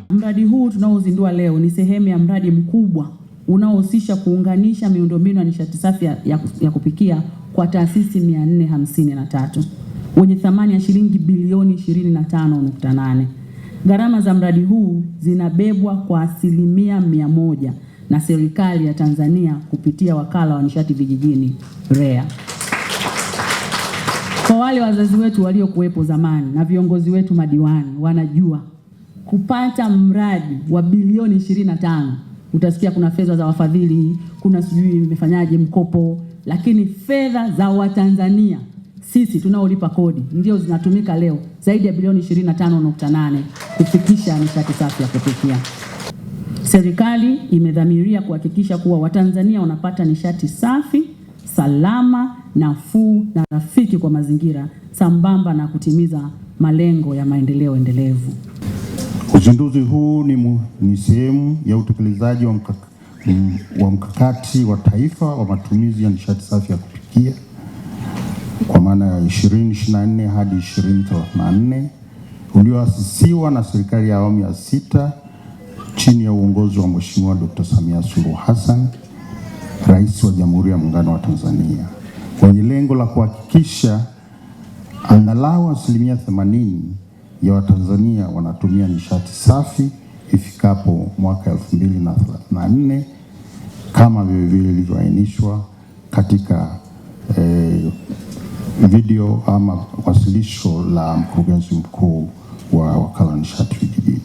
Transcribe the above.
Mradi huu tunaozindua leo ni sehemu ya mradi mkubwa unaohusisha kuunganisha miundombinu ya nishati safi ya kupikia kwa taasisi 453 wenye thamani ya shilingi bilioni 25.8. Gharama za mradi huu zinabebwa kwa 100% na serikali ya Tanzania kupitia wakala wa nishati vijijini REA. Kwa wale wazazi wetu waliokuwepo zamani na viongozi wetu madiwani wanajua kupata mradi wa bilioni 25, utasikia kuna fedha za wafadhili, kuna sijui imefanyaje mkopo, lakini fedha za Watanzania sisi tunaolipa kodi ndio zinatumika leo zaidi ya bilioni 25.8 kufikisha nishati safi ya kupikia. Serikali imedhamiria kuhakikisha kuwa Watanzania wanapata nishati safi, salama, nafuu na rafiki kwa mazingira sambamba na kutimiza malengo ya maendeleo endelevu. Uzinduzi huu ni sehemu ya utekelezaji wa mkakati wa taifa wa matumizi ya nishati safi ya kupikia kwa maana ya 2024 hadi 2034 ulioasisiwa na serikali ya awamu ya 6 chini ya uongozi wa Mheshimiwa Dr. Samia Suluhu Hassan, Rais wa Jamhuri ya Muungano wa Tanzania, kwenye lengo la kuhakikisha angalau 80% ya Watanzania wanatumia nishati safi ifikapo mwaka 2034 kama vile ilivyoainishwa katika video ama wasilisho la mkurugenzi mkuu wa wakala wa nishati vijijini.